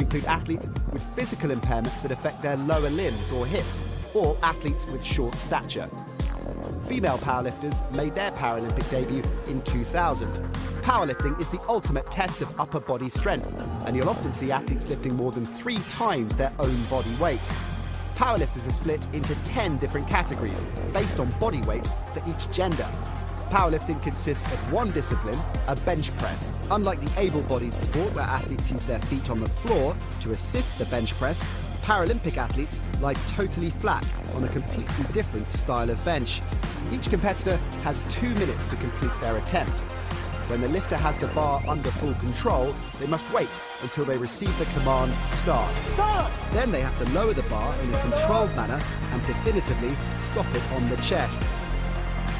include athletes with physical impairments that affect their lower limbs or hips, or athletes with short stature. Female powerlifters made their Paralympic debut in 2000. Powerlifting is the ultimate test of upper body strength, and you'll often see athletes lifting more than 3 times their own body weight. Powerlifters are split into 10 different categories based on body weight for each gender. Powerlifting consists of one discipline, a bench press. Unlike the able-bodied sport where athletes use their feet on the floor to assist the bench press, Paralympic athletes lie totally flat on a completely different style of bench. Each competitor has 2 minutes to complete their attempt. When the lifter has the bar under full control, they must wait until they receive the command, start. Start! Then they have to lower the bar in a controlled manner and definitively stop it on the chest.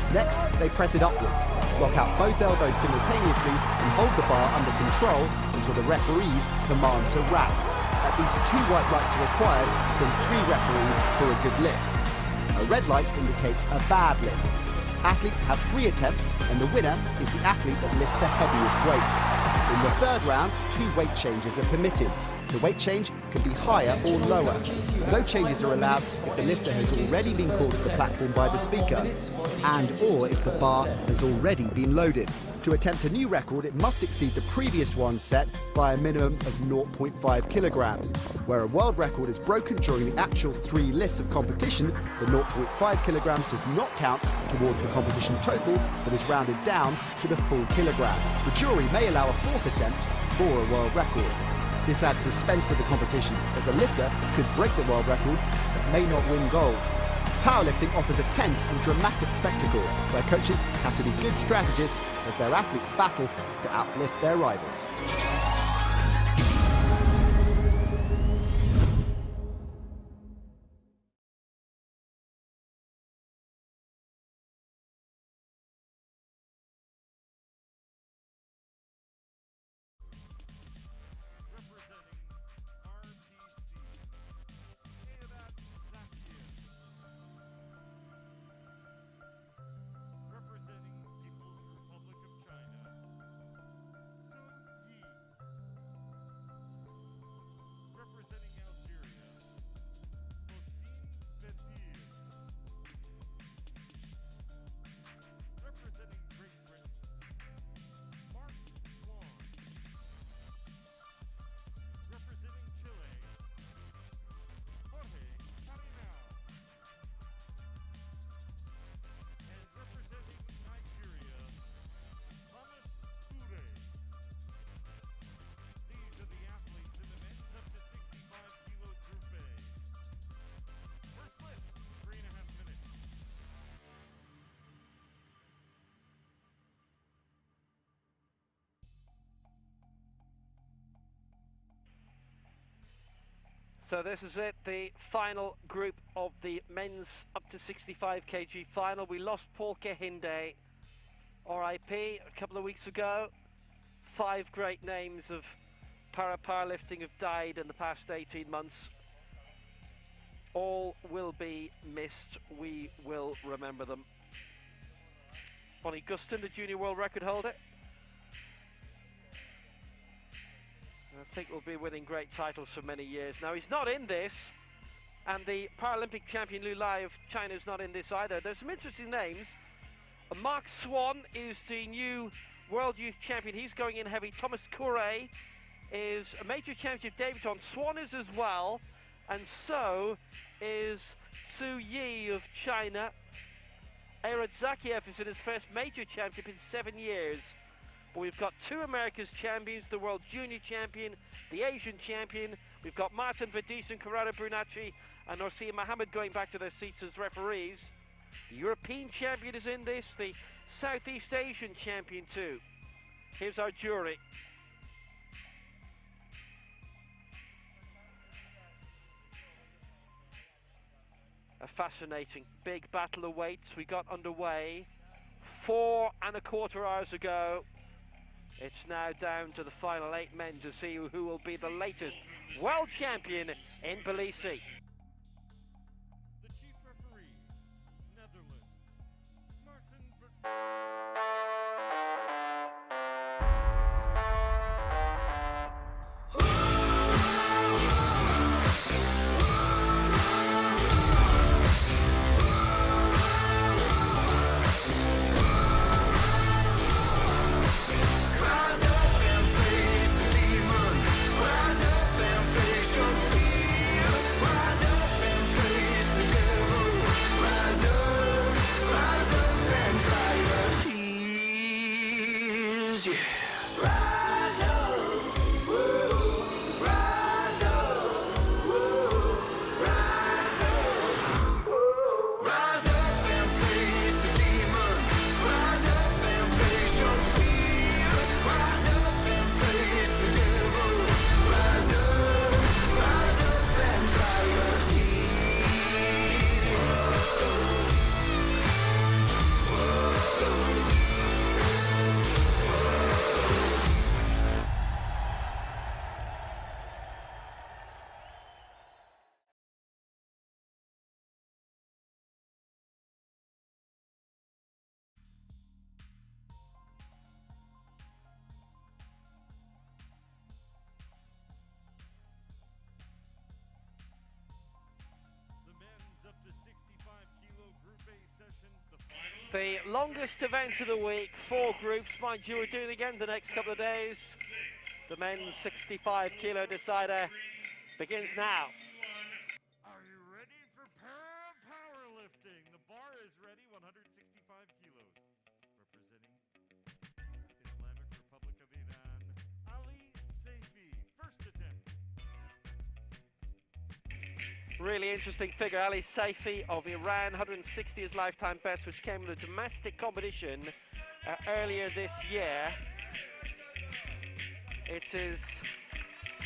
Next, they press it upwards, lock out both elbows simultaneously and hold the bar under control until the referees command to wrap. At least 2 white lights are required from 3 referees for a good lift. A red light indicates a bad lift. Athletes have 3 attempts, and the winner is the athlete that lifts the heaviest weight. In the 3rd round, 2 weight changes are permitted. The weight change can be higher or lower. No changes are allowed if the lifter has already been called to the platform by the speaker, and or if the bar has already been loaded. To attempt a new record, it must exceed the previous one set by a minimum of 0.5 kilograms. Where a world record is broken during the actual 3 lifts of competition, the 0.5 kilograms does not count towards the competition total, but is rounded down to the full kilogram. The jury may allow a 4th attempt for a world record. This adds suspense to the competition, as a lifter could break the world record but may not win gold. Powerlifting offers a tense and dramatic spectacle where coaches have to be good strategists as their athletes battle to outlift their rivals. So this is it, the final group of the men's up to 65 kg final. We lost Paul Kehinde, RIP, a couple of weeks ago. 5 great names of powerlifting have died in the past 18 months. All will be missed. We will remember them. Bonnie Gustin, the junior world record holder. I think we'll be winning great titles for many years. Now, he's not in this, and the Paralympic champion Lu Lai of China is not in this either. There's some interesting names. Mark Swan is the new world youth champion. He's going in heavy. Thomas Kure is a major championship debutant. Swan is as well, and so is Su Yi of China. Arad Zakiev is in his first major championship in 7 years. But we've got 2 America's champions, the world junior champion, the Asian champion. We've got Martin Verdies and Corrado Brunacci and Orsia Mohammed going back to their seats as referees. The European champion is in this, the Southeast Asian champion too. Here's our jury. A fascinating big battle awaits. We got underway 4¼ hours ago. It's now down to the final 8 men to see who will be the latest world champion in Tbilisi. The chief referee, Netherlands, Martin Verdies. The longest event of the week, 4 groups. Mind you, we're doing it again the next couple of days. The men's 65 kilo decider begins now. Are you ready for powerlifting? The bar is ready, 165 kilos. Representing Islamic Republic of Iran, Ali Saifi. First attempt. Really interesting figure, Ali Saifi of Iran, 160 his lifetime best, which came in a domestic competition earlier this year. It's his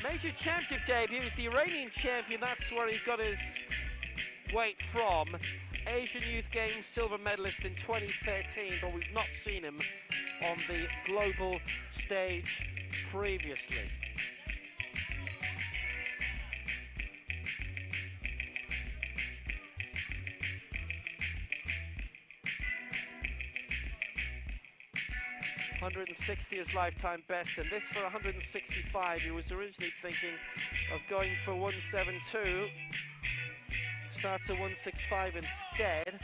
major championship debut. He's the Iranian champion. That's where he got his weight from. Asian Youth Games silver medalist in 2013, but we've not seen him on the global stage previously. .160 his lifetime best, and this for 165. He was originally thinking of going for 172. Starts at 165 instead.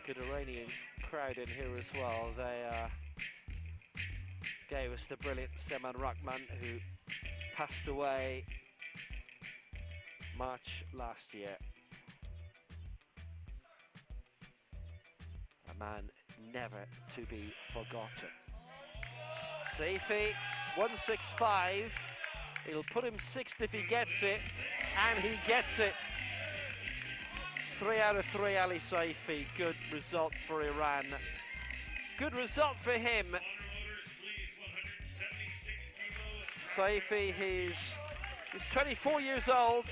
Good Iranian crowd in here as well. They gave us the brilliant Seman Rahman, who passed away March last year. A man never to be forgotten. Saifi, 165. He'll put him 6th if he gets it, and he gets it. 3 out of 3, Ali Saifi. Good result for Iran. Good result for him. Saifi, he's 24 years old.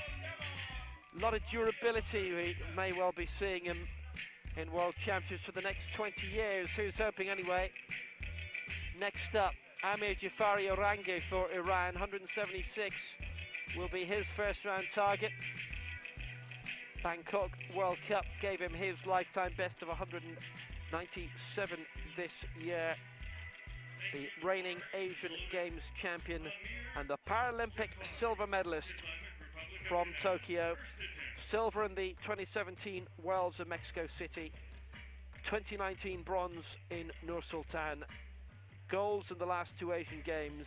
A lot of durability. We may well be seeing him in World Championships for the next 20 years. Who's hoping anyway? Next up, Amir Jafari Orange for Iran. 176 will be his first round target. Bangkok World Cup gave him his lifetime best of 197 this year. The reigning Asian Games champion and the Paralympic silver medalist from Tokyo. Silver in the 2017 Worlds in Mexico City. 2019 bronze in Nur Sultan. Golds in the last 2 Asian Games.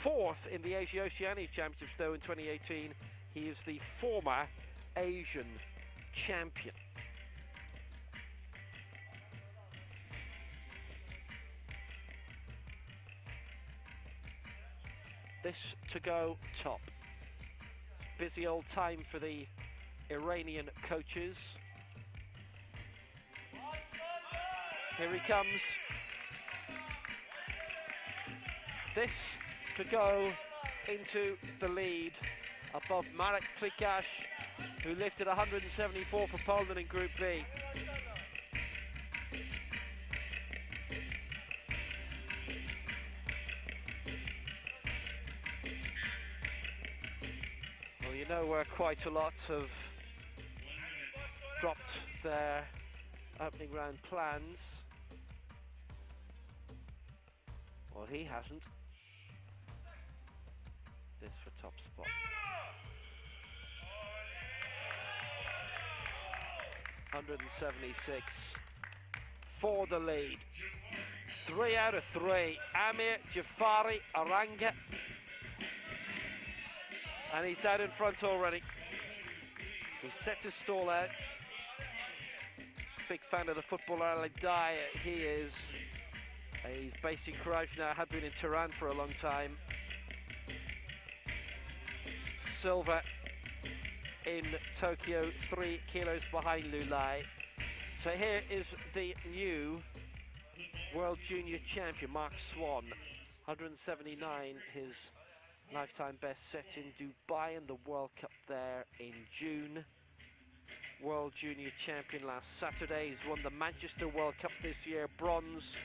4th in the Asia Oceania Championships though in 2018. He is the former Asian champion. This to go top. Busy old time for the Iranian coaches. Here he comes. This to go into the lead above Marek Trikash, who lifted 174 for Poland in Group B. Well, you know where quite a lot have dropped their opening round plans. Well, he hasn't. This for top spot. .176 for the lead. 3 out of 3. Amir Jafari Aranga. And he's out in front already. He's set his stall out. Big fan of the footballer Ali Dai, he is. He's basically Karachi now, had been in Tehran for a long time. Silver in Tokyo, 3 kilos behind Lulai. So here is the new World Junior Champion, Mark Swan. 179, his lifetime best set in Dubai in the World Cup there in June. World Junior Champion last Saturday. He's won the Manchester World Cup this year, bronze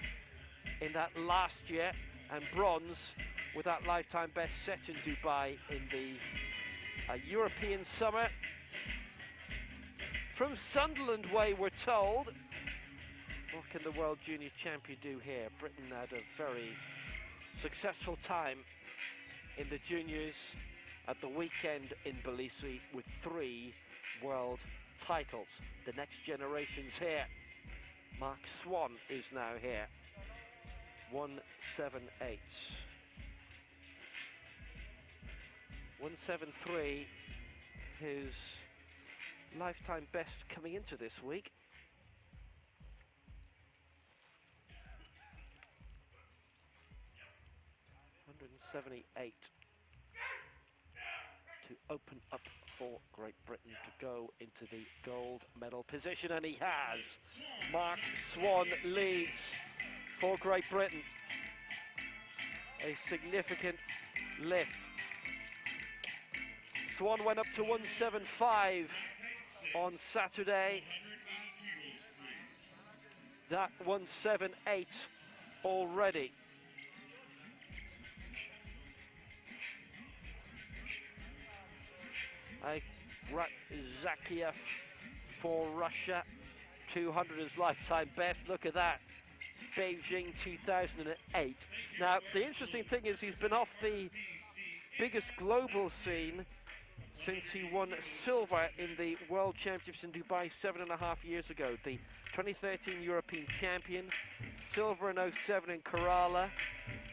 in that last year, and bronze with that lifetime best set in Dubai in the European summer. From Sunderland way, we're told. What can the world junior champion do here? Britain had a very successful time in the juniors at the weekend in Bmuli with 3 world titles. The next generation's here. Mark Swan is now here. 178. 173, his lifetime best coming into this week. .178 to open up for Great Britain to go into the gold medal position, and he has. Mark Swan leads for Great Britain. A significant lift. Swan went up to 175 on Saturday. That 178 already. Zakiev for Russia, 200 as lifetime best. Look at that, Beijing 2008. Now, the interesting thing is he's been off the biggest global scene since he won silver in the World Championships in Dubai 7.5 years ago. The 2013 European champion, silver in 07 in Kerala,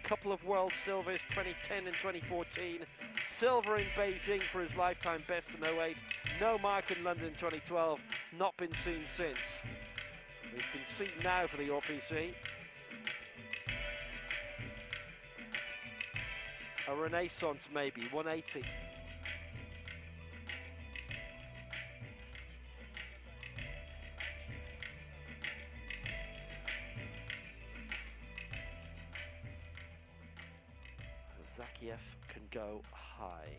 couple of world silvers, 2010 and 2014, silver in Beijing for his lifetime best in 08, no mark in London 2012, not been seen since. He's been seen now for the RPC. A renaissance maybe, 180. Zakiev can go high.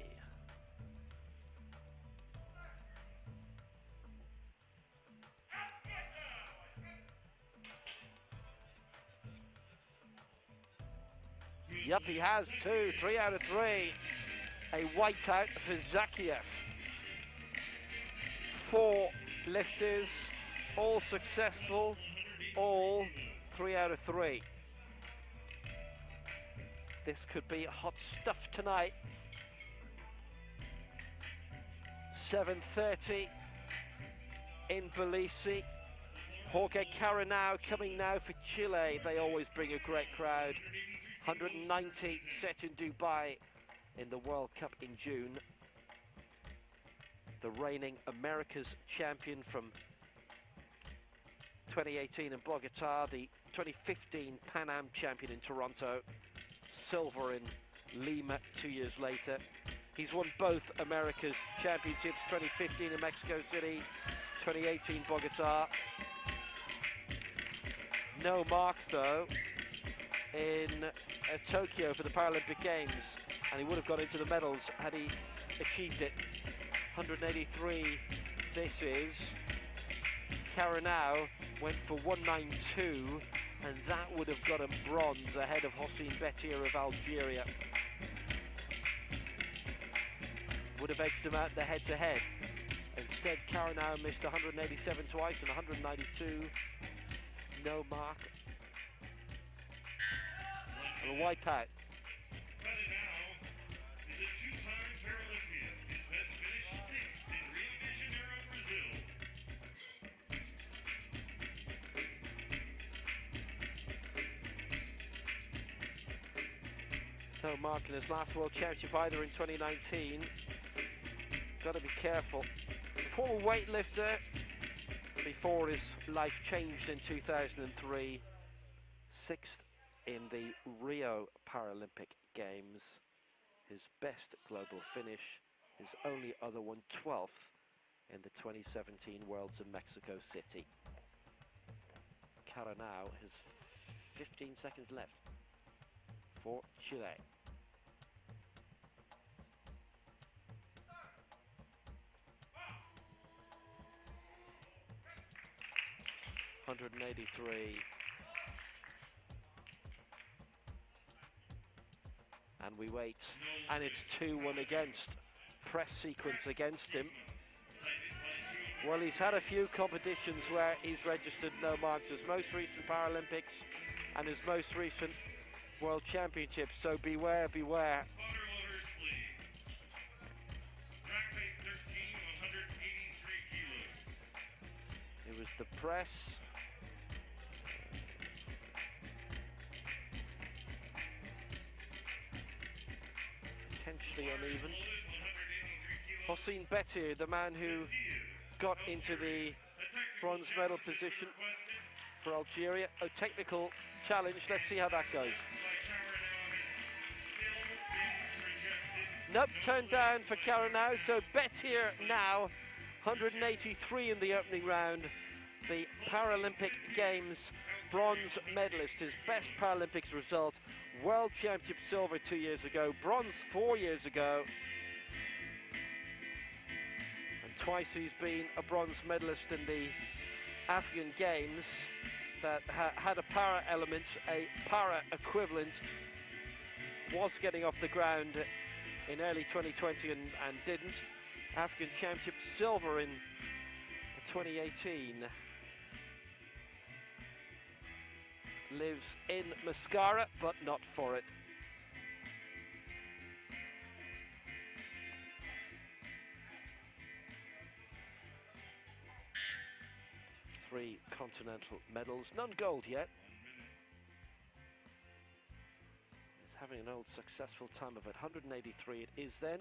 Yep, he has too. 3 out of 3. A whiteout for Zakiev. 4 lifters, all successful, all 3 out of 3. This could be hot stuff tonight. 7:30 in Bmuli. Jorge Caranao coming now for Chile. They always bring a great crowd. 190 set in Dubai in the World Cup in June. The reigning America's champion from 2018 in Bogota, the 2015 Pan Am champion in Toronto, silver in Lima 2 years later. He's won both America's championships, 2015 in Mexico City, 2018 Bogota. No mark though in Tokyo for the Paralympic Games, and he would have got into the medals had he achieved it. 183 this is. Caranao went for 192, and that would have got him bronze ahead of Hossein Betir of Algeria. Would have edged him out the head-to-head. Instead, Caranao missed 187 twice and 192. No mark. And a wipeout. No mark in his last World Championship either in 2019. Got to be careful. He's a former weightlifter before his life changed in 2003. 6th in the Rio Paralympic Games. His best global finish. His only other one, 12th in the 2017 Worlds in Mexico City. Caranao has 15 seconds left for Chile. .183. And we wait, and it's 2-1 against. Press sequence against him. Well, he's had a few competitions where he's registered no marks. His most recent Paralympics and his most recent World Championships. So beware, beware. It was the press. Potentially uneven. Hossein Betir, the man who got into the bronze medal position for Algeria. A technical challenge. Let's see how that goes. Nope, turned down for Karanau. So Betir now 183 in the opening round. The Paralympic Games bronze medalist, his best Paralympics result. World Championship silver 2 years ago, bronze 4 years ago. And twice he's been a bronze medalist in the African Games that had a para element, a para equivalent. Was getting off the ground in early 2020 and didn't. African Championship silver in 2018. Lives in Mascara, but not for it. Three continental medals, none gold yet. He's having an old successful time of it. 183 it is then.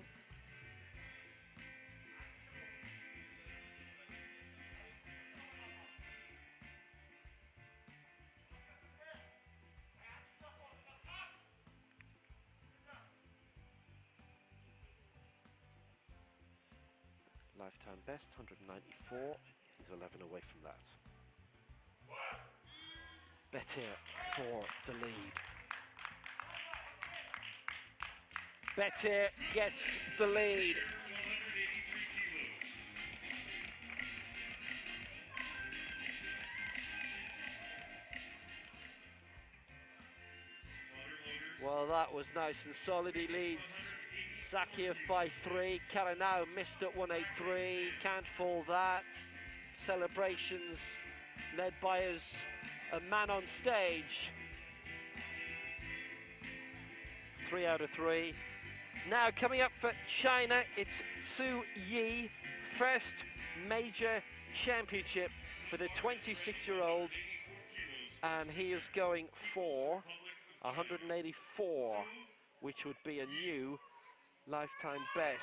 Lifetime best, 194. He's 11 away from that. Betir for the lead. Betir gets the lead. Well, that was nice and solid. He leads Zakiev by 3. Karanau missed at 183. Can't fall that. Celebrations led by a man on stage. 3 out of 3. Now coming up for China, it's Su Yi. First major championship for the 26-year-old. And he is going for 184, which would be a new lifetime best.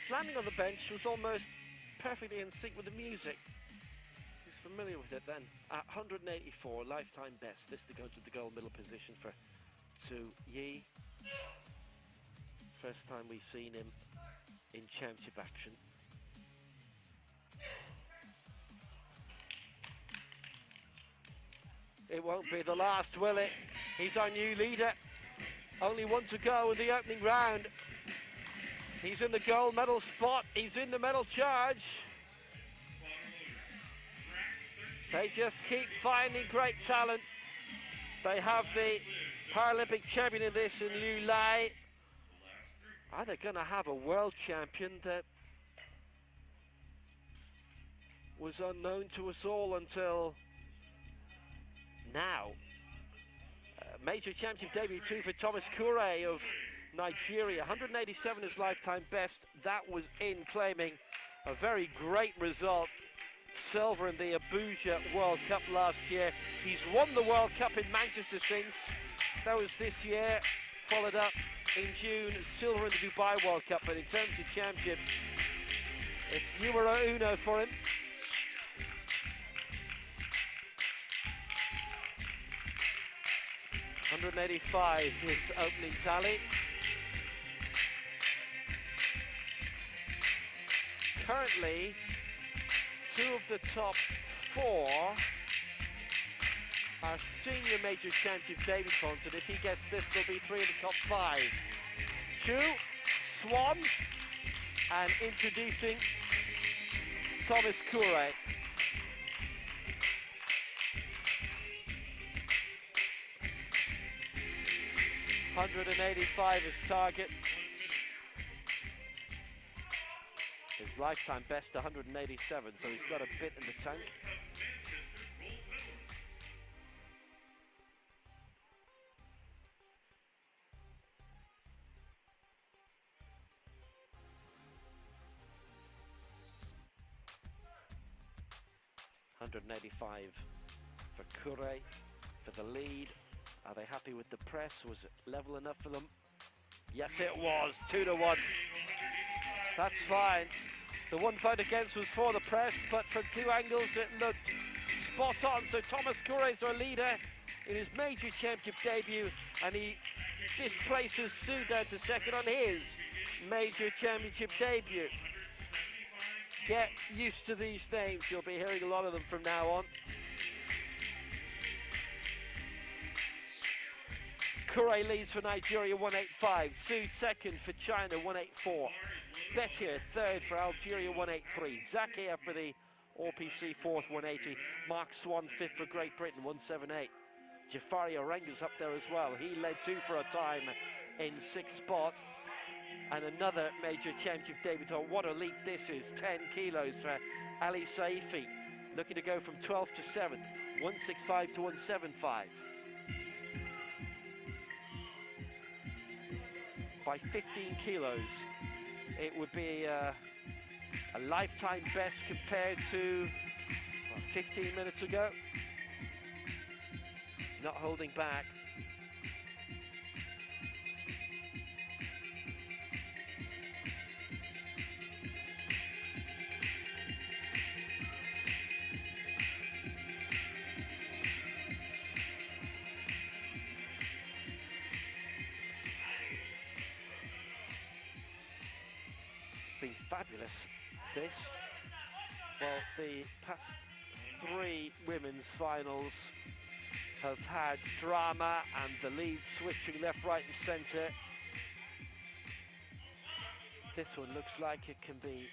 His landing on the bench was almost perfectly in sync with the music. He's familiar with it then. At 184, lifetime best. This to go to the gold middle position for Su Yi. First time we've seen him in championship action. It won't be the last, will it? He's our new leader. Only one to go in the opening round. He's in the gold medal spot. He's in the medal charge. They just keep finding great talent. They have the Paralympic champion in this in Liu Lai. Are they going to have a world champion that was unknown to us all until now? Major championship debut too for Thomas Kure of Nigeria. 187 is lifetime best. That was in claiming a very great result. Silver in the Abuja World Cup last year. He's won the World Cup in Manchester since. That was this year. Followed up in June, silver in the Dubai World Cup. But in terms of championships, it's numero uno for him. $185 his opening tally. Currently 2 of the top 4 are senior major championship debutants, and if he gets this, there'll be 3 of the top 5. Chu, Swan, and introducing Thomas Kure. $185 his target. His lifetime best 187, so he's got a bit in the tank. $185 for Kure for the lead. Are they happy with the press? Was it level enough for them? Yes, it was. 2-1. That's fine. The one vote against was for the press, but from 2 angles it looked spot on. So Thomas Kure is our leader in his major championship debut, and he displaces Su down to second on his major championship debut. Get used to these names. You'll be hearing a lot of them from now on. Kure leads for Nigeria, 185. Su second for China, 184. Betia third for Algeria, 183. Zakia for the RPC fourth, 180. Mark Swan fifth for Great Britain, 178. Jafari Oranga's up there as well. He led 2 for a time in 6th spot. And another major championship debutant. What a leap this is. 10 kilos for Ali Saifi. Looking to go from 12th to 7th. 165 to 175. By 15 kilos. It would be a lifetime best compared to 15 minutes ago. Not holding back. Fabulous, this. Well, the past 3 women's finals have had drama and the leads switching left, right and centre. This one looks like it can be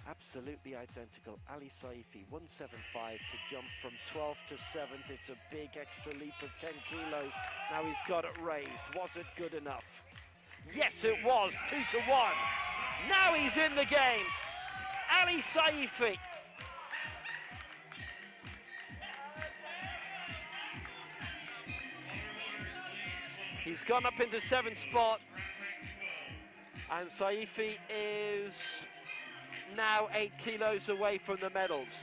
absolutely identical. Ali Saifi, 175 to jump from 12th to 7th. It's a big extra leap of 10 kilos. Now he's got it raised. Was it good enough? Yes, it was. 2-1. Now he's in the game. Ali Saifi. He's gone up into 7th spot. And Saifi is now 8 kilos away from the medals.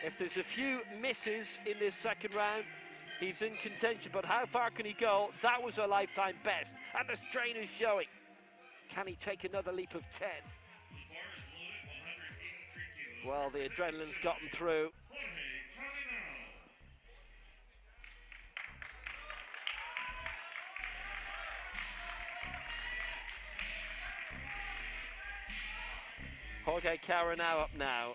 If there's a few misses in this second round, he's in contention, but how far can he go? That was a lifetime best, and the strain is showing. Can he take another leap of 10? Well, the adrenaline's got him through. Jorge Caranau up now.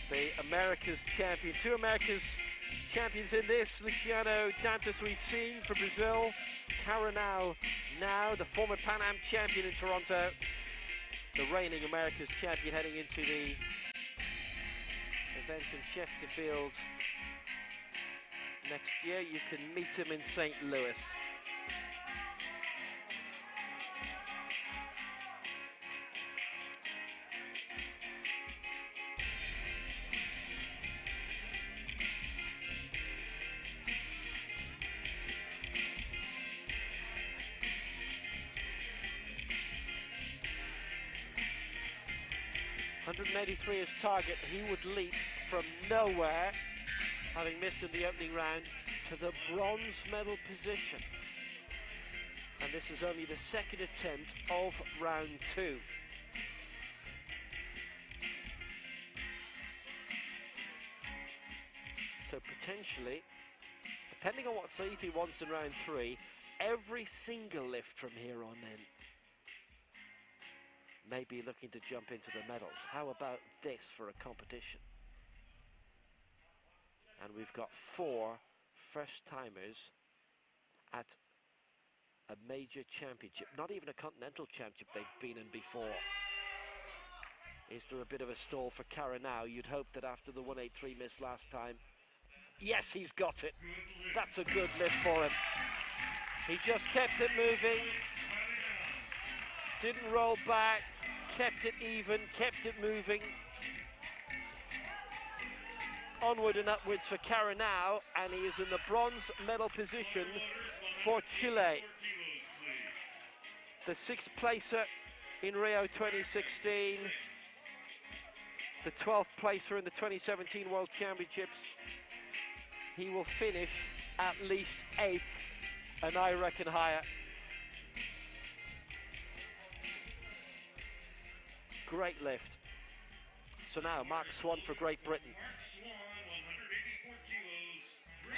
The America's champion. 2 America's champions in this. Luciano Dantas we've seen from Brazil. Caranau now, the former Pan Am champion in Toronto. The reigning America's champion heading into the event in Chesterfield next year. You can meet him in St. Louis. $183 his target. He would leap from nowhere, having missed in the opening round, to the bronze medal position. And this is only the 2nd attempt of round 2. So potentially, depending on what Saifi wants in round 3, every single lift from here on in maybe looking to jump into the medals. How about this for a competition? And we've got 4 first-timers at a major championship, not even a continental championship they've been in before. Is there a bit of a stall for Kara now? You'd hope that after the 183 miss last time. Yes, he's got it. That's a good lift for him. He just kept it moving, didn't roll back, kept it even, kept it moving. Onward and upwards for Kara now, and he is in the bronze medal position for Chile. The 6th placer in Rio 2016, the 12th placer in the 2017 World Championships. He will finish at least 8th, and I reckon higher. Great lift. So now Mark Swan for Great Britain.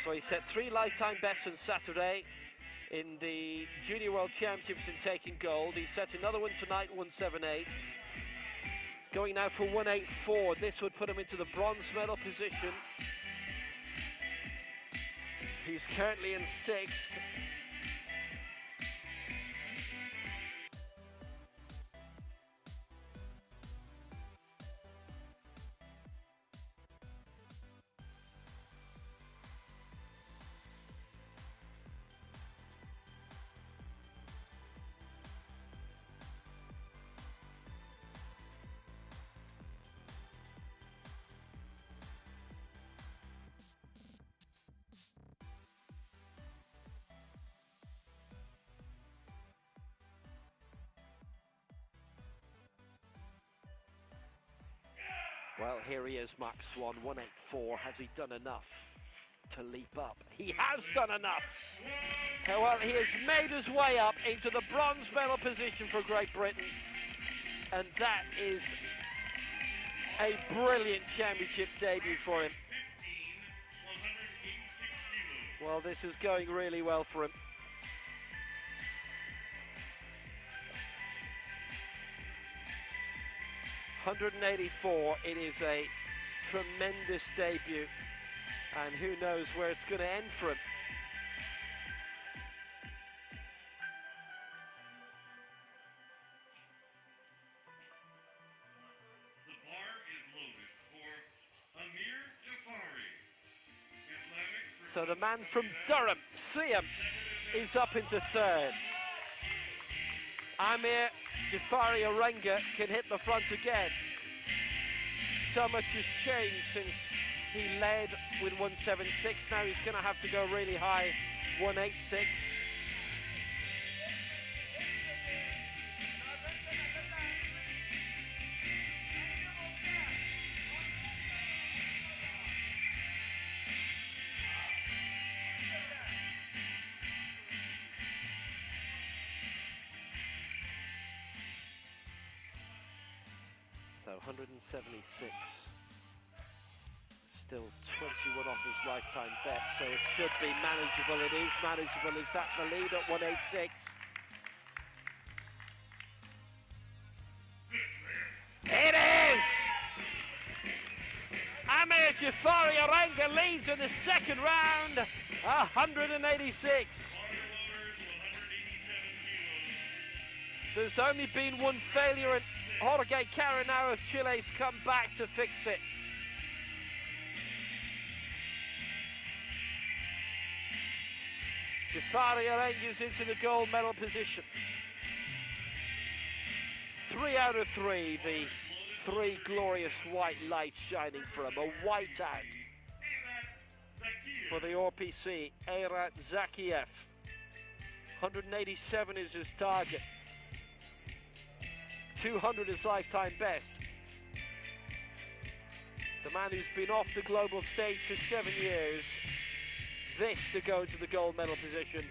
So he set 3 lifetime bests on Saturday in the Junior World Championships in taking gold. He set another one tonight, 178. Going now for 184. This would put him into the bronze medal position. He's currently in 6th. Well, here he is, Mark Swan, 184. Has he done enough to leap up? He has done enough. Well, he has made his way up into the bronze medal position for Great Britain. And that is a brilliant championship debut for him. Well, this is going really well for him. .184, it is a tremendous debut, and who knows where it's going to end for him. The bar is loaded for Amir Jafari. Islamic So the man from Durham, Siam, is up into 3rd. Amir Jafari Arenga can hit the front again. So much has changed since he led with 176. Now he's going to have to go really high, 186. So 176, still 21 off his lifetime best, so it should be manageable. It is manageable. Is that the lead at 186? It is! Amir Jafari Arenga leads in the 2nd round, 186. There's only been one failure, and Jorge Caranao of Chile's come back to fix it. Jafari Arenga's into the gold medal position. 3 out of 3, the 3 glorious white lights shining for him. A white out for the RPC, Eirat Zakiev. 187 is his target. 200 is lifetime best. The man who's been off the global stage for 7 years. This to go into the gold medal position.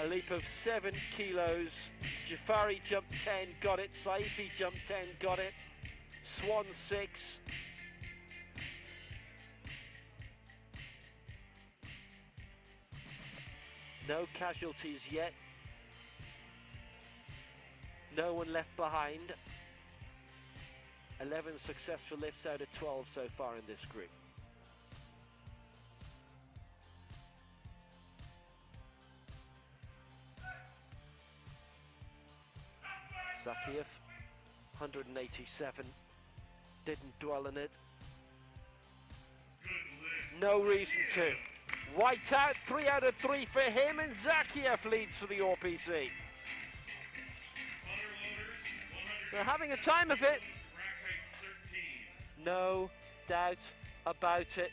A leap of 7 kilos. Jafari jumped 10, got it. Saifi jumped 10, got it. Swan 6. No casualties yet. No one left behind. 11 successful lifts out of 12 so far in this group. Zakiev, 187, didn't dwell on it. No reason to. White out, 3 out of 3 for him, and Zakiev leads for the RPC. They're having a time of it. No doubt about it.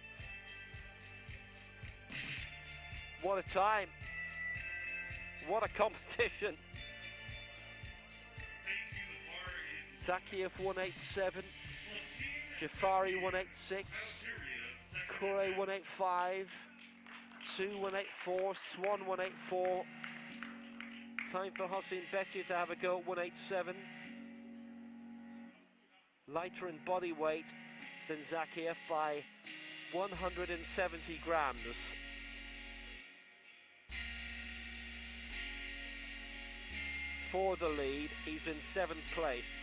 What a time. What a competition. Zakiev 187, Jafari 186, Kure 185, Su 184, Swan 184. Time for Hossein Betia to have a go at 187. Lighter in body weight than Zakiev by 170 grams. For the lead, he's in 7th place.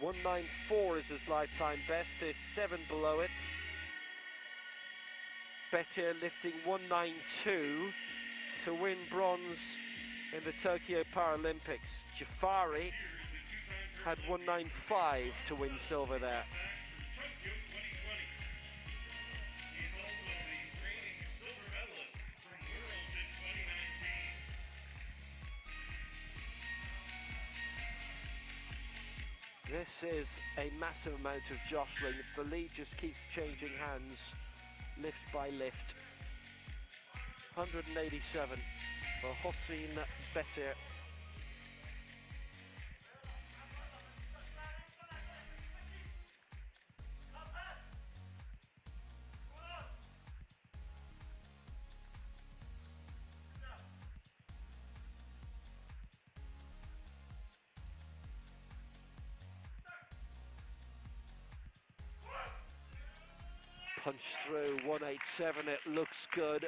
194 is his lifetime best, there's 7 below it. Betia lifting 192 to win bronze in the Tokyo Paralympics. Jafari had 195 to win silver there. This is a massive amount of jostling. The lead just keeps changing hands, lift by lift. 187 for Hossein Betia. Punch through 187, it looks good,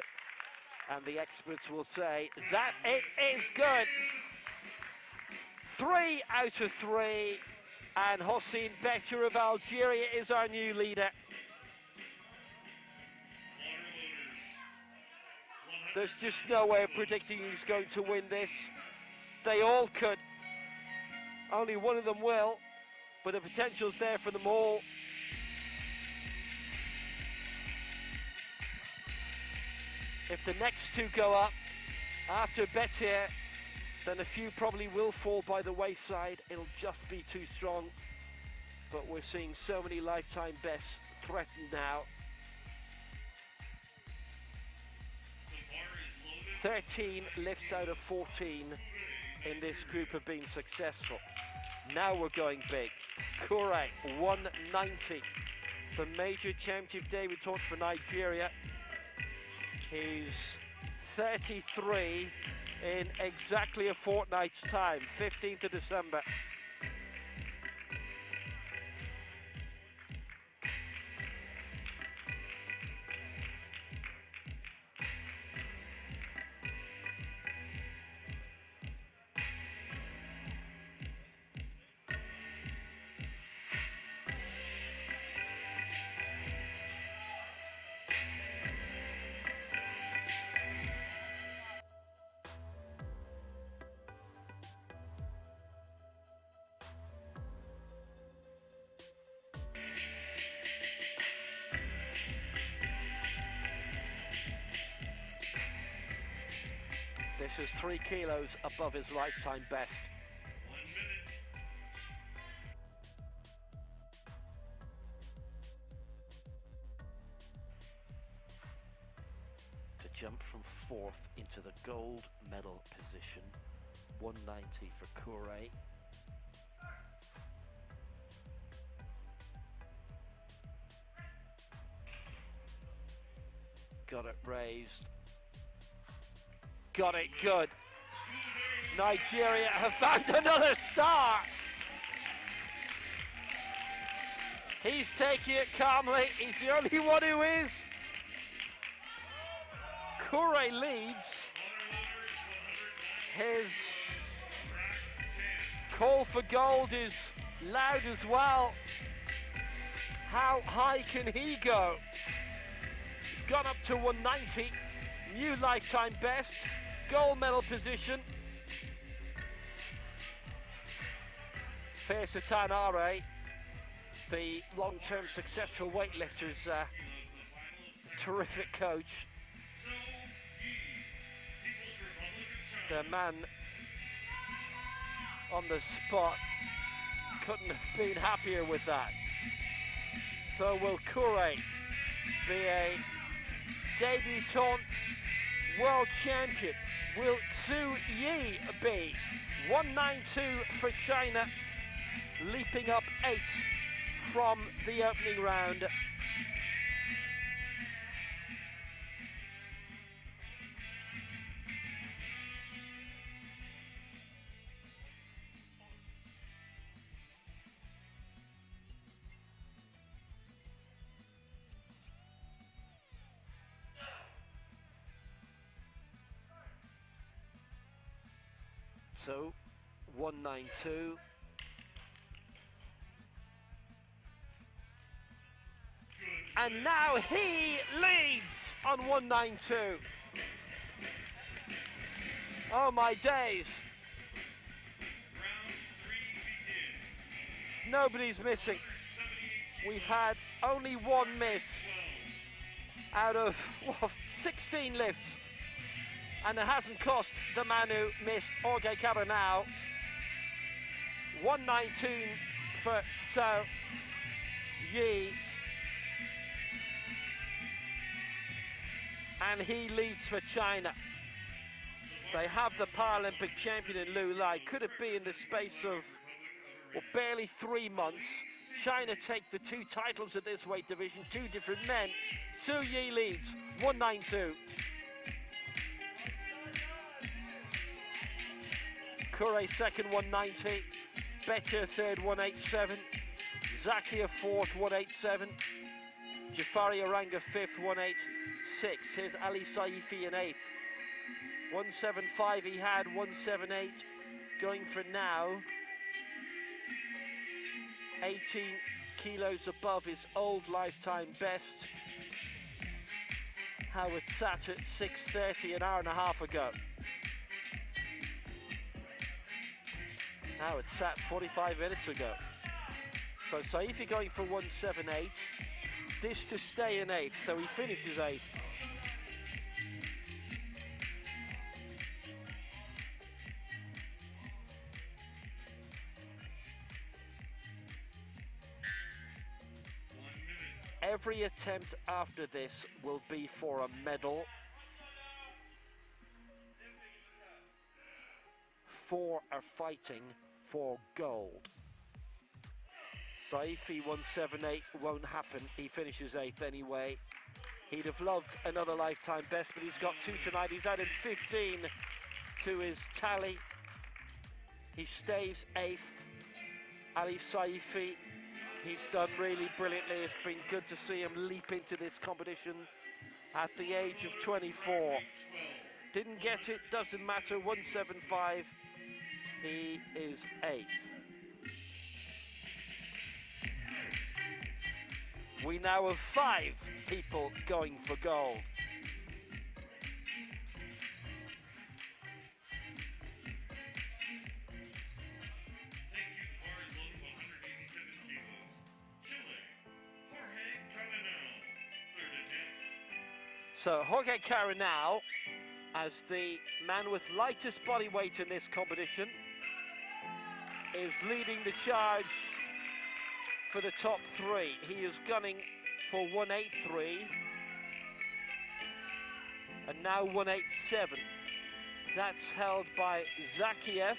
and the experts will say that it is good. 3 out of 3, and Hossein Betia of Algeria is our new leader. There's just no way of predicting who's going to win this. They all could. Only one of them will, but the potential's there for them all. If the next two go up after Betia, then a few probably will fall by the wayside. It'll just be too strong. But we're seeing so many lifetime bests threatened now. 13 lifts out of 14 in this group have been successful. Now we're going big. Kure, 190. The major championship debutant for Nigeria. He's 33 in exactly a fortnight's time, 15th of December. This is 3 kilos above his lifetime best. 1 minute. To jump from 4th into the gold medal position, 190 for Kure. Got it raised. Got it good. Nigeria have found another star. He's taking it calmly. He's the only one who is. Kure leads. His call for gold is loud as well. How high can he go? He's gone up to 190, new lifetime best, gold medal position. Tanare, the long-term successful weightlifter's terrific coach. The man on the spot couldn't have been happier with that. So will Kure be a debutant world champion? Will Tzu Yi be 192 for China, leaping up 8 from the opening round? So 192. And now he leads on 192. Oh my days. Nobody's missing. We've had only one miss out of 16 lifts. And it hasn't cost the man who missed, Jorge Cabanao. 119 for Tzu Yi. And he leads for China. They have the Paralympic champion in Lu Lai. Could it be in the space of barely 3 months? China take the 2 titles of this weight division, 2 different men. Tzu Yi leads, 192. Kure second, 190. Becher third, 187. Zakia fourth, 187. Jafari Aranga fifth, 186. Here's Ali Saifi in eighth. 175 he had, 178. Going for now. 18 kilos above his old lifetime best. How it sat at 6:30 an hour and a half ago. Now it's sat 45 minutes ago. So Saifi going for 178. This to stay in 8th, so he finishes 8th. Every attempt after this will be for a medal. 4 are fighting for gold. Saifi 178 won't happen. He finishes 8th anyway. He'd have loved another lifetime best, but he's got 2 tonight. He's added 15 to his tally. He stays 8th. Ali Saifi, he's done really brilliantly. It's been good to see him leap into this competition at the age of 24. Didn't get it, doesn't matter. 175. He is 8th. We now have 5 people going for gold. So Jorge Cabanao, as the man with lightest body weight in this competition, is leading the charge for the top 3. He is gunning for 183 and now 187. That's held by Zakiev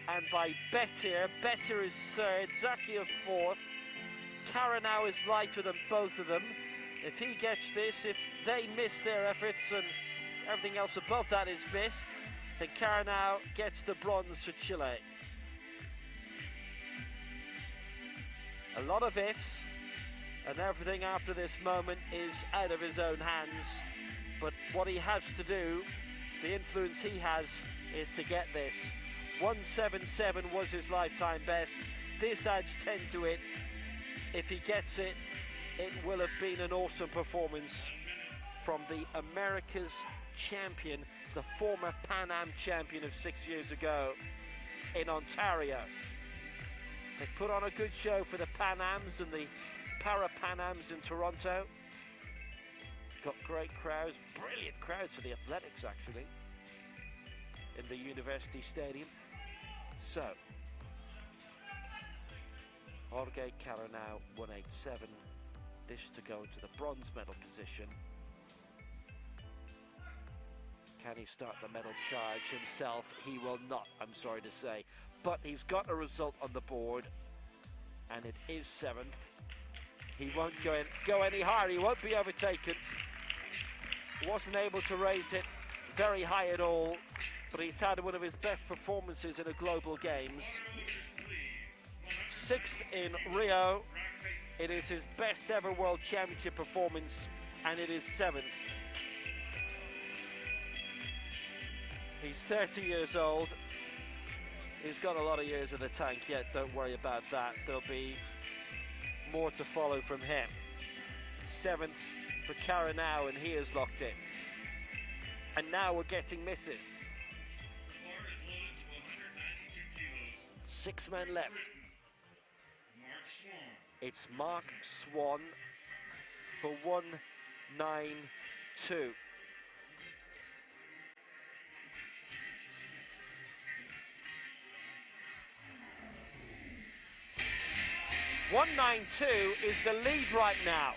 and by Betir. Betir is 3rd, Zakiev 4th. Cabanao is lighter than both of them. If he gets this, if they miss their efforts and everything else above that is missed, then Cabanao gets the bronze for Chile. A lot of ifs, and everything after this moment is out of his own hands. But what he has to do, the influence he has, is to get this. 177 was his lifetime best. this adds 10 to it. If he gets it, it will have been an awesome performance from the America's champion, the former Pan Am champion of 6 years ago in Ontario. They put on a good show for the Pan Ams and the Para Pan Ams in Toronto. Got great crowds, brilliant crowds for the athletics actually, in the University Stadium. So, Jorge Caranao 187, this to go into the bronze medal position. Can he start the medal charge himself? He will not, I'm sorry to say. But he's got a result on the board, and it is 7th. He won't go any higher, he won't be overtaken. Wasn't able to raise it very high at all, but he's had one of his best performances in the global games. 6th in Rio. It is his best ever World Championship performance, and it is 7th. He's 30 years old. He's got a lot of years in the tank yet, don't worry about that. There'll be more to follow from him. 7th for Caranao, and he is locked in. And now we're getting misses. 6 men left. It's Mark Swan for 192. .192 is the lead right now.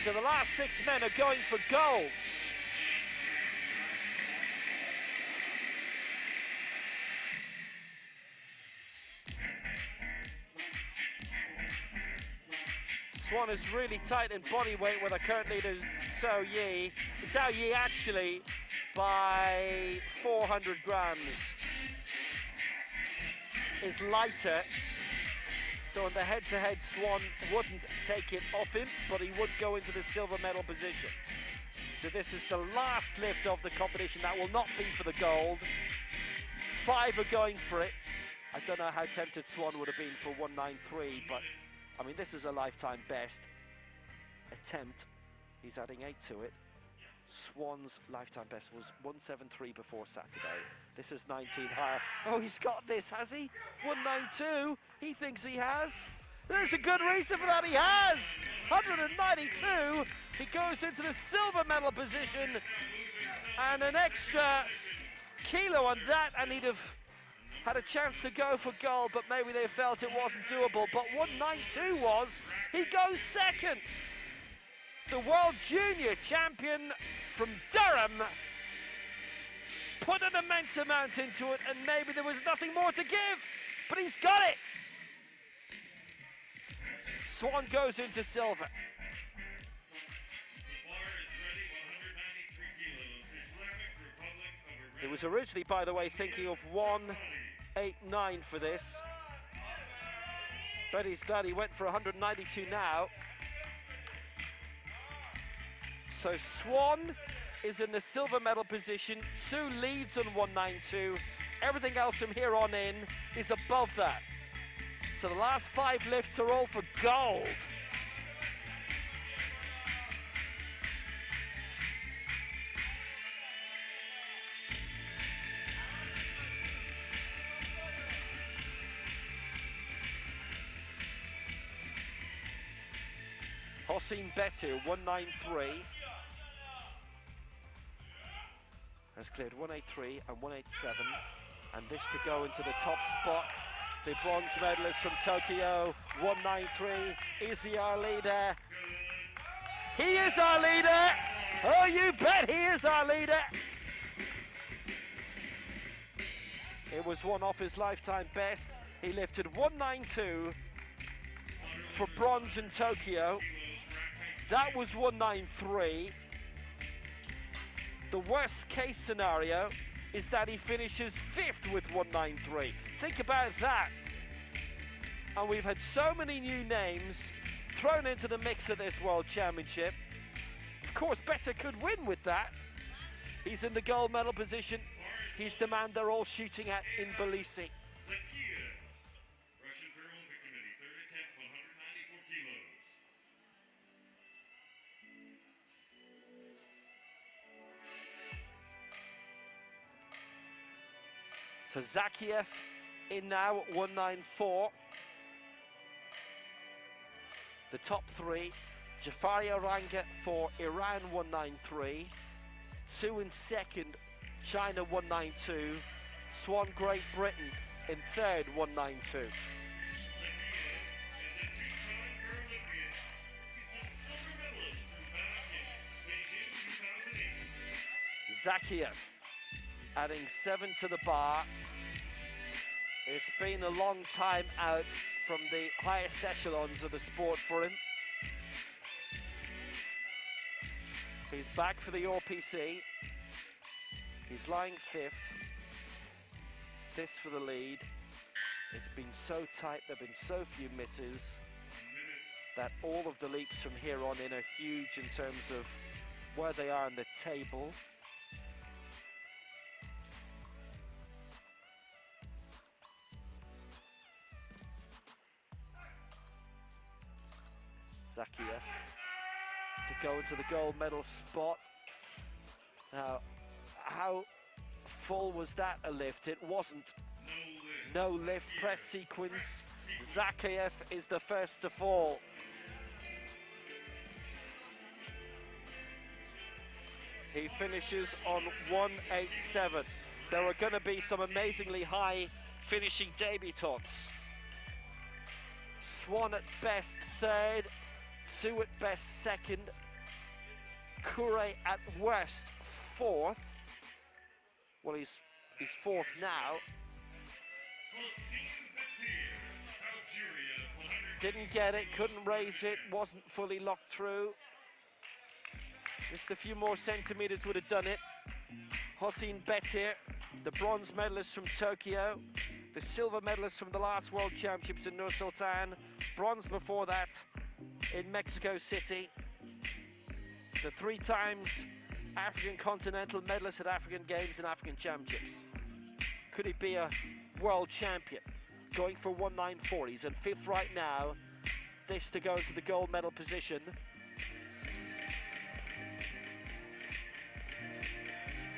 So the last 6 men are going for gold. Swan is really tight in body weight with our current leader, Zhao Yi. Zhao Yi actually by 400 grams is lighter. So in the head-to-head, Swan wouldn't take it off him, but he would go into the silver medal position. So this is the last lift of the competition. That will not be for the gold. 5 are going for it. I don't know how tempted Swan would have been for 193, but I mean, this is a lifetime best attempt. He's adding 8 to it. Swan's lifetime best was 173 before Saturday. This is 19 higher. Oh, he's got this, has he? 192, he thinks he has. There's a good reason for that, he has! 192, he goes into the silver medal position, and an extra kilo on that, and he'd have had a chance to go for gold, but maybe they felt it wasn't doable. But 192 was, he goes second. The World Junior Champion from Durham put an immense amount into it, and maybe there was nothing more to give, but he's got it. Swan goes into silver. He was originally, by the way, thinking of 189 for this, but he's glad he went for 192 now. So Swan is in the silver medal position. Sue leads on 192. Everything else from here on in is above that. So the last 5 lifts are all for gold. Hossein Betu, 193. Has cleared 183 and 187. And this to go into the top spot. The bronze medalist from Tokyo, 193. Is he our leader? He is our leader! Oh, you bet he is our leader! It was one off his lifetime best. He lifted 192 for bronze in Tokyo. That was 193. The worst case scenario is that he finishes 5th with 193. Think about that. And we've had so many new names thrown into the mix of this World Championship. Of course, Better could win with that. He's in the gold medal position. He's the man they're all shooting at in Tbilisi. So Zakiev in now at 194. The top three, Jafari Oranga for Iran 193, Su in second, China 192, Swan Great Britain in third 192. Zakiev adding 7 to the bar. It's been a long time out from the highest echelons of the sport for him. He's back for the RPC. He's lying 5th. This for the lead. It's been so tight, there have been so few misses that all of the leaps from here on in are huge in terms of where they are in the table. Zakiev to go into the gold medal spot. Now, how full was that a lift? It wasn't. No lift press sequence. Zakiev is the first to fall. He finishes on 187. There are going to be some amazingly high finishing debutants. Swan at best 3rd, Su at best 2nd, Kure at worst 4th. Well, he's 4th now. Didn't get it, couldn't raise it, wasn't fully locked through. Just a few more centimeters would have done it. Hossein Betir, the bronze medalist from Tokyo, the silver medalist from the last World Championships in Nur Sultan, bronze before that in Mexico City, the 3 times African continental medalist at African Games and African Championships. Could he be a world champion? Going for 194, he's in 5th right now. This to go into the gold medal position.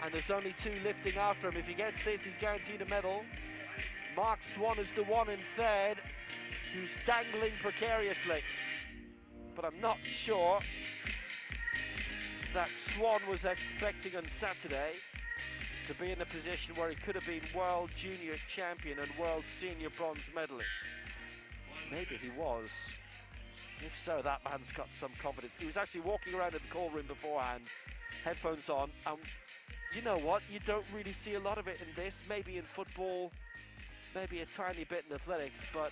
And there's only 2 lifting after him. If he gets this, he's guaranteed a medal. Mark Swan is the one in 3rd, who's dangling precariously. But I'm not sure that Swan was expecting on Saturday to be in a position where he could have been world junior champion and world senior bronze medalist. Maybe he was. If so, that man's got some confidence. He was actually walking around in the call room beforehand, headphones on, and you know what? You don't really see a lot of it in this. Maybe in football, maybe a tiny bit in athletics, but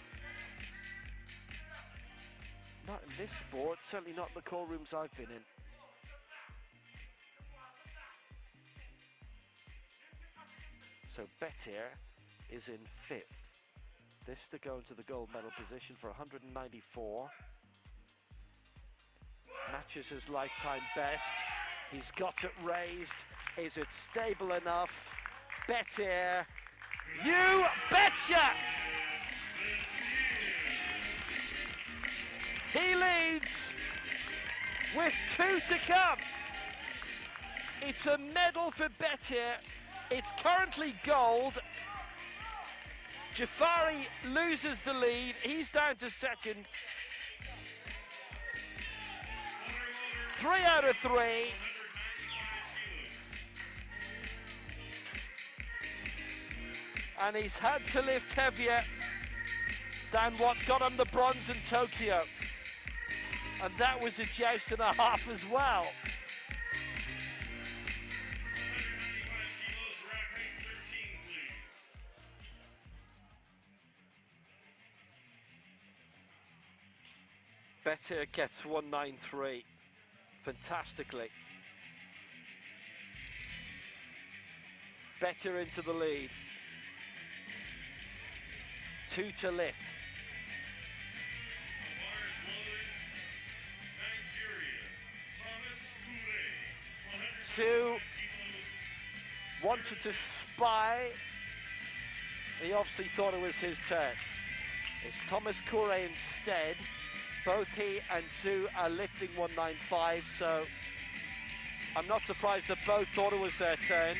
not in this sport, certainly not in the call rooms I've been in. So Betir is in 5th. This to go into the gold medal position for 194. Matches his lifetime best. He's got it raised. Is it stable enough? Betir, you betcha! He leads with 2 to come. It's a medal for Betir. It's currently gold. Jafari loses the lead. He's down to 2nd. 3 out of 3. And he's had to lift heavier than what got him the bronze in Tokyo. And that was a joust and a half as well. Betir gets 193 fantastically. Betir into the lead. 2 to lift. Two wanted to spy. He obviously thought it was his turn. It's Thomas Kure instead. Both he and Su are lifting 195, so I'm not surprised that both thought it was their turn.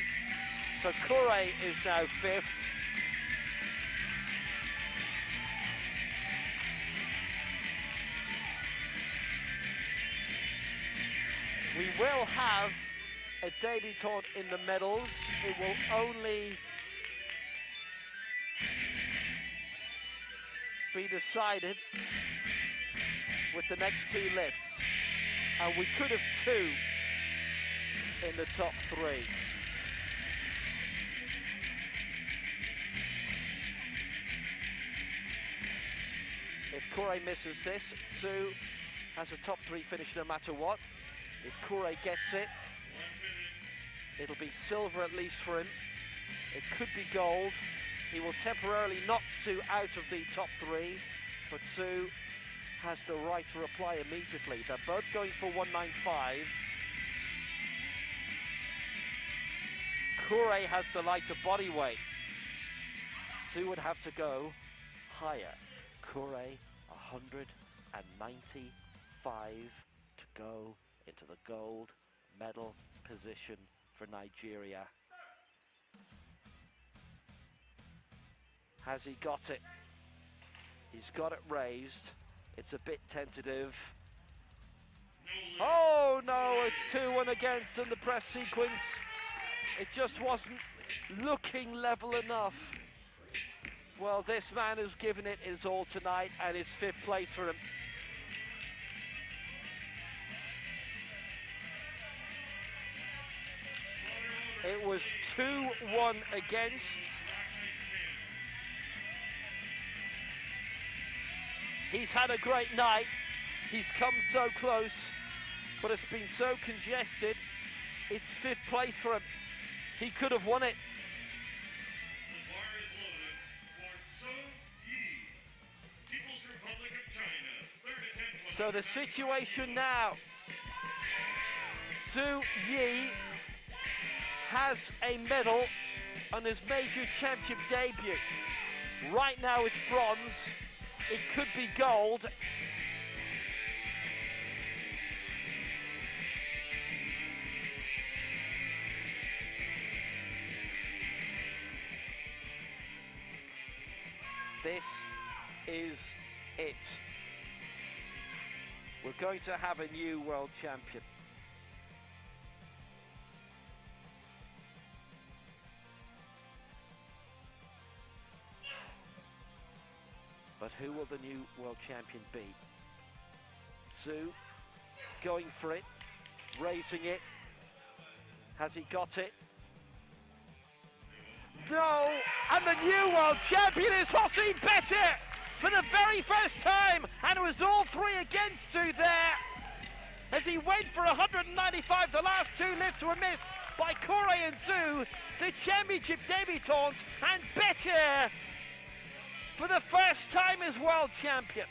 So Kure is now 5th. We will have a debutante in the medals. It will only be decided with the next two lifts. And we could have two in the top three. If Kure misses this, Sue has a top three finish no matter what. If Kure gets it, it'll be silver at least for him. It could be gold. He will temporarily knock Sue out of the top three, but Sue has the right to reply immediately. They're both going for 195. Kure has the lighter body weight. Sue would have to go higher. Kure, 195 to go into the gold medal position for Nigeria. Has he got it? He's got it raised. It's a bit tentative. Oh no, it's 2-1 against in the press sequence. It just wasn't looking level enough. Well, this man has given it his all tonight, and it's 5th place for him. It was 2-1 against. He's had a great night. He's come so close, but it's been so congested. It's 5th place for him. He could have won it. So the situation now, Su Yi has a medal on his major championship debut. Right now it's bronze. It could be gold. This is it. We're going to have a new world champion. But who will the new world champion be? Sue going for it, raising it. Has he got it? No! And the new world champion is Hossein Bettir for the very first time, and it was all three against two there as he went for 195. The last two lifts were missed by Kure and Sue, the championship debutante, and Bettir for the first time is world champion.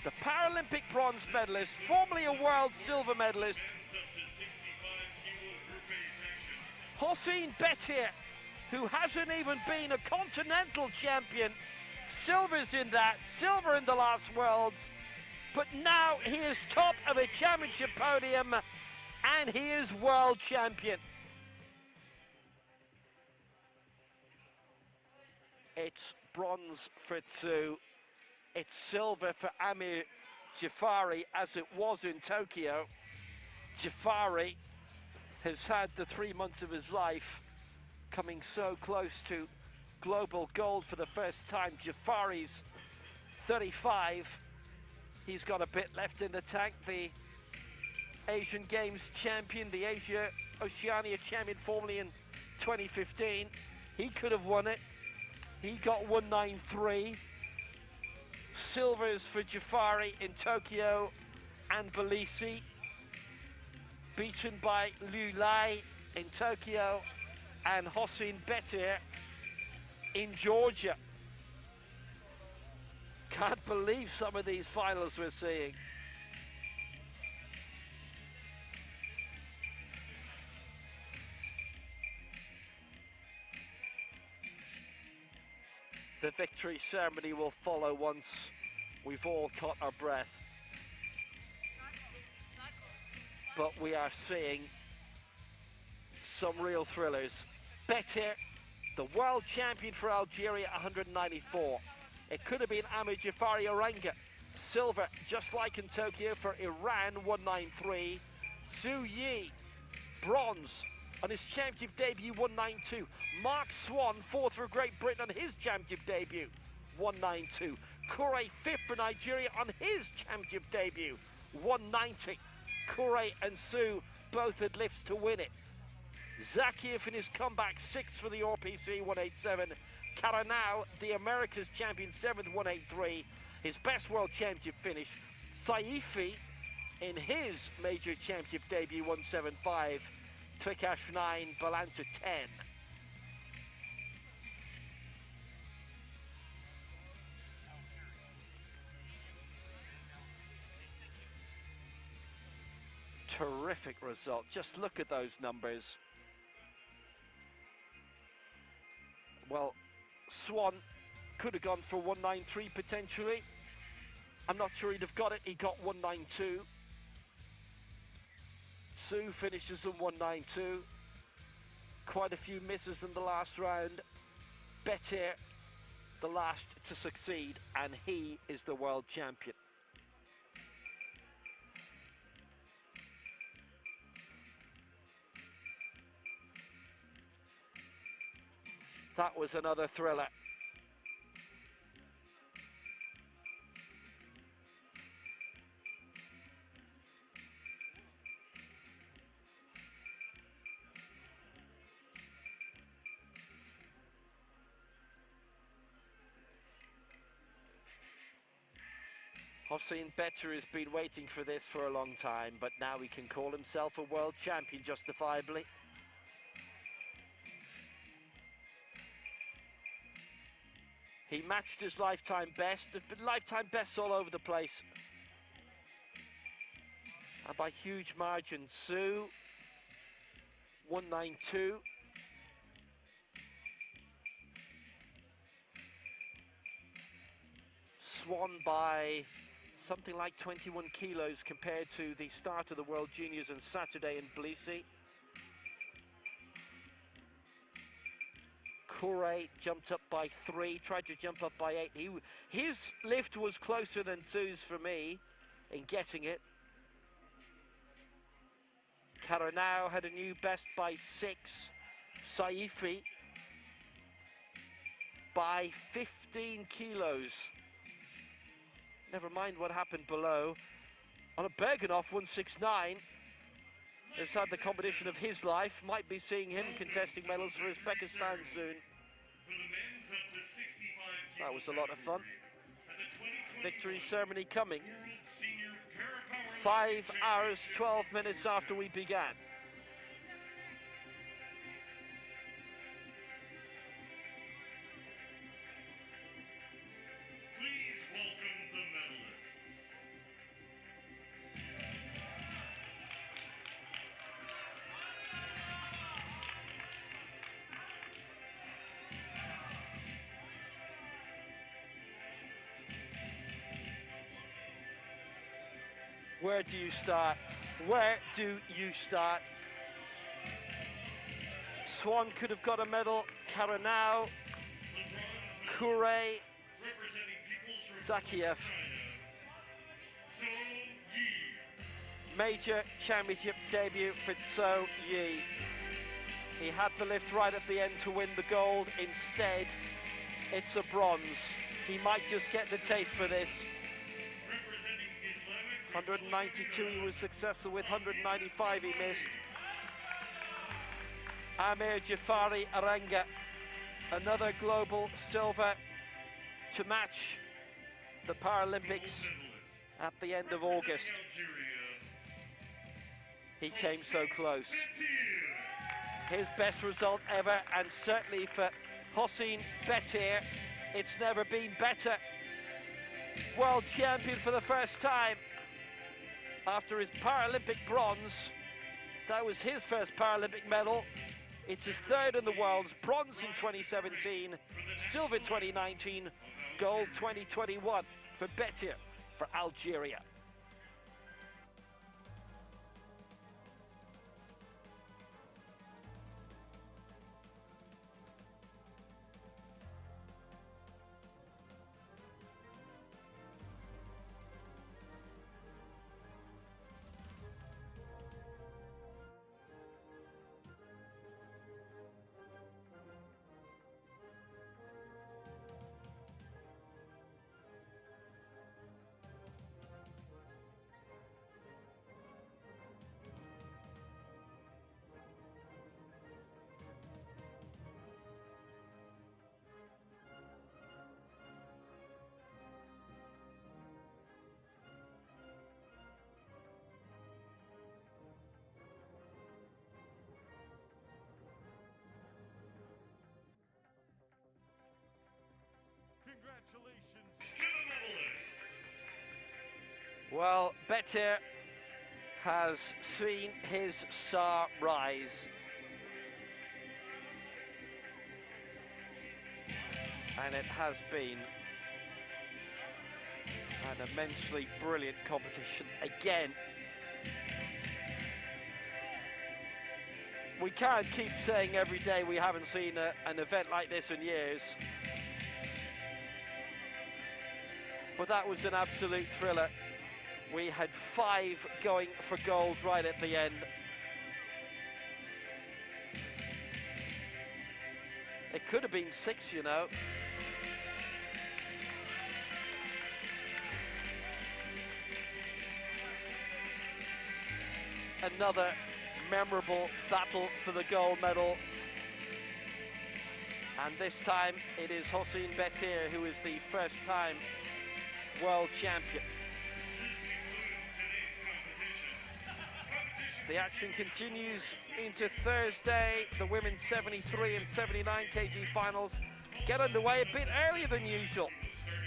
The Paralympic bronze medalist, formerly a world silver medalist, Hossein Bettir, who hasn't even been a continental champion. Silver's in that, silver in the last Worlds, but now he is top of a championship podium and he is world champion. It's bronze for Tsu, it's silver for Amir Jafari as it was in Tokyo. Jafari has had the 3 months of his life, coming so close to global gold for the first time. Jafari's 35. He's got a bit left in the tank. The Asian Games champion, the Oceania champion formerly in 2015. He could have won it. He got 193. Silvers for Jafari in Tokyo and Belize. Beaten by Liu Lai in Tokyo and Hossein Bettir in Georgia. Can't believe some of these finals we're seeing. The victory ceremony will follow once we've all caught our breath. But we are seeing some real thrillers. Bettir, the world champion for Algeria, 194. It could have been Amir Jafari Oranga. Silver, just like in Tokyo, for Iran, 193. Su Yi, bronze on his championship debut, 192. Mark Swan, fourth for Great Britain on his championship debut, 192. Kure, fifth for Nigeria on his championship debut, 190. Kure and Su both had lifts to win it. Zakiev in his comeback, sixth for the RPC, 187. Karanau, the America's champion, seventh, 183. His best world championship finish. Saifi in his major championship debut, 175. Twikash 9, Balanta 10. Terrific result. Just look at those numbers. Well, Swan could have gone for 193 potentially. I'm not sure he'd have got it. He got 192. Su finishes on 192. Quite a few misses in the last round. Betir, the last to succeed, and he is the world champion. That was another thriller. Hossein Betir has been waiting for this for a long time, but now he can call himself a world champion justifiably. He matched his lifetime best. There's been lifetime bests all over the place. And by huge margins. Su, 192. Swan by something like 21 kilos compared to the start of the World Juniors on Saturday in Tbilisi. Kure jumped up by 3, tried to jump up by 8. His lift was closer than Su's for me in getting it. Karanau had a new best by 6. Saifi by 15 kilos. Never mind what happened below. On a Bergenhoff 169, has had the competition of his life. Might be seeing him contesting medals for Uzbekistan soon. That was a lot of fun. Victory ceremony coming. 5 hours, 12 minutes after we began. Please welcome the medalists. Where do you start? Where do you start? Swan could have got a medal. Karanau, Kure, Zakiev. Major championship debut for So Yi. He had the lift right at the end to win the gold. Instead, it's a bronze. He might just get the taste for this. 192 he was successful with, 195 he missed. Amir Jafari Aranga, another global silver to match the Paralympics at the end of August. He came so close. His best result ever, and certainly for Hossein Betir, it's never been better. World champion for the first time. After his Paralympic bronze, that was his first Paralympic medal. It's his third in the world, bronze in 2017, silver 2019, gold 2021 for Betir, for Algeria. Well, Betir has seen his star rise. And it has been an immensely brilliant competition again. We can't keep saying every day we haven't seen an event like this in years. But that was an absolute thriller. We had 5 going for gold right at the end. It could have been 6, you know. Another memorable battle for the gold medal. And this time it is Hossein Betir who is the first time world champion. The action continues into Thursday. The women's 73 and 79 kg finals get underway a bit earlier than usual.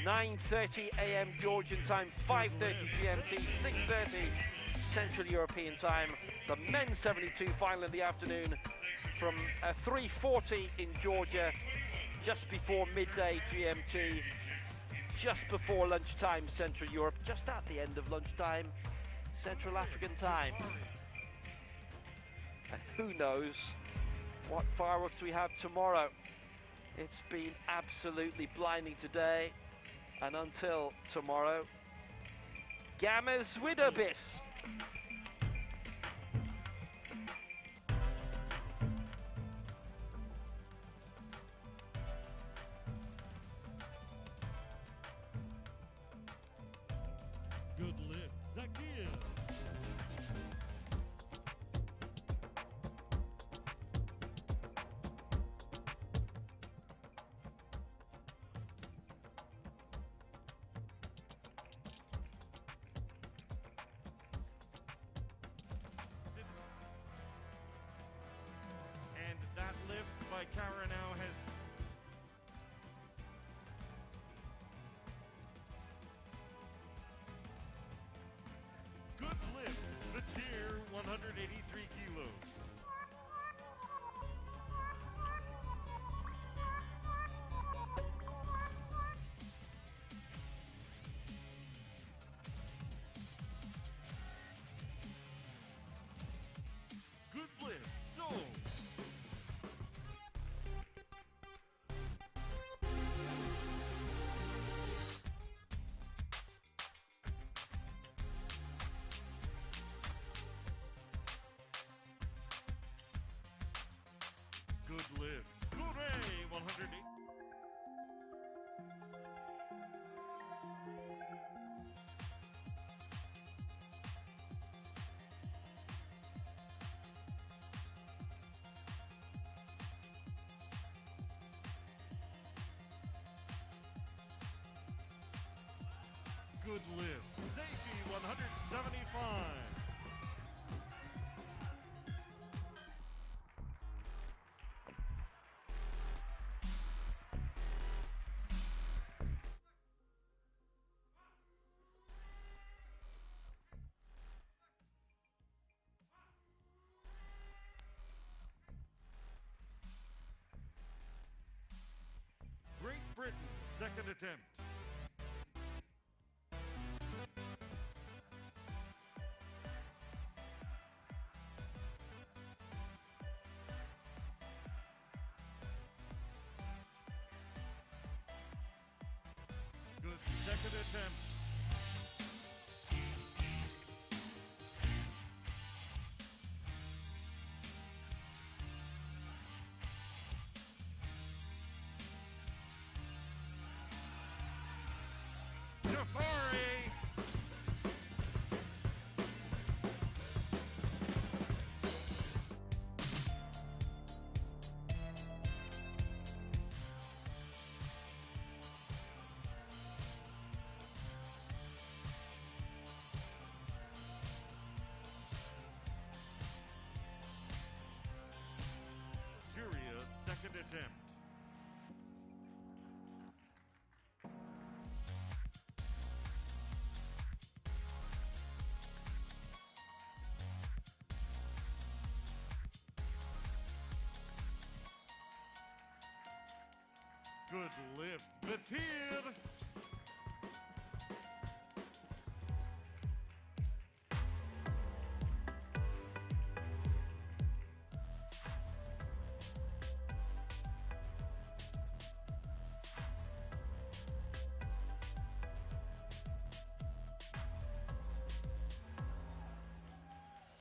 9:30 a.m. Georgian time, 5:30 GMT, 6:30 Central European time. The men's 72 final in the afternoon from 3:40 in Georgia, just before midday GMT, just before lunchtime Central Europe, just at the end of lunchtime Central African time. And who knows what fireworks we have tomorrow. It's been absolutely blinding today, and until tomorrow, Gammas with Abyss. Good lift, Zacchaeus. And that lift by Kara now has good lift, the tier 183 kilos. Good lift, Zone. Good lift. Hooray! 108. Good lift. Safety 175. Great Britain, second attempt. Good second attempt. Good lift. Batir.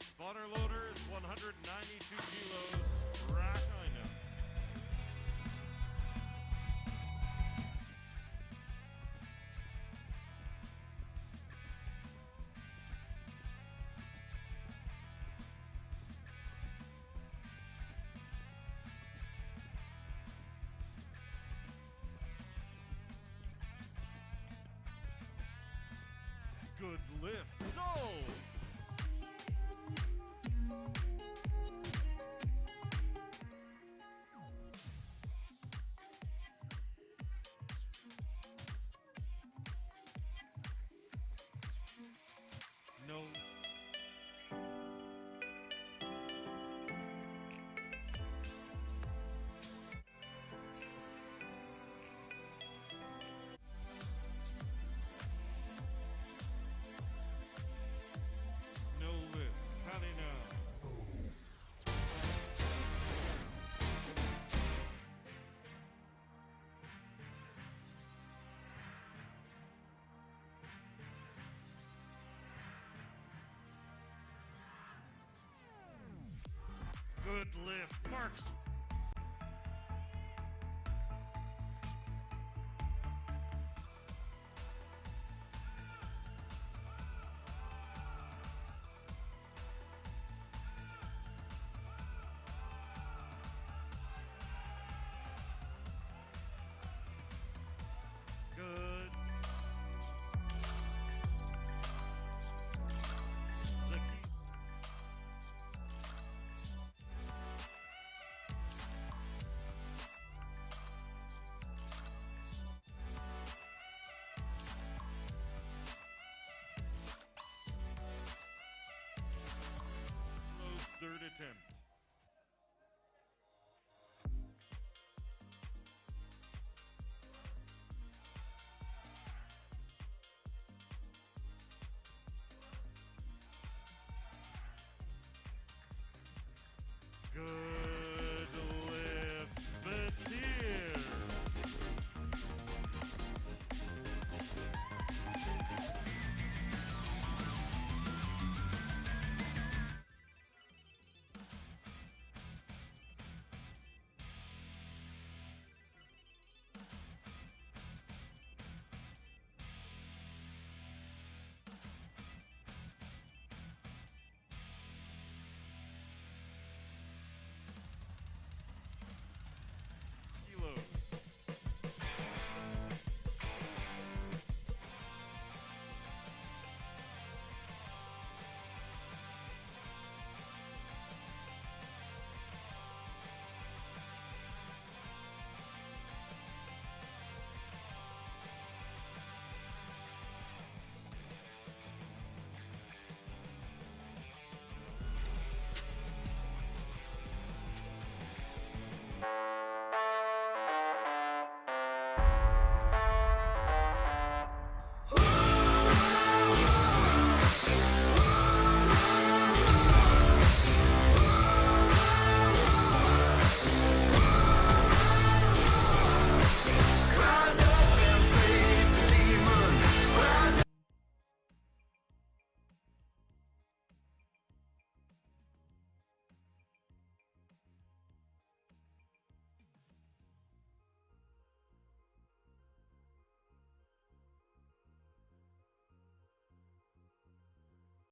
Spotter loaders, 192 kilos. Rack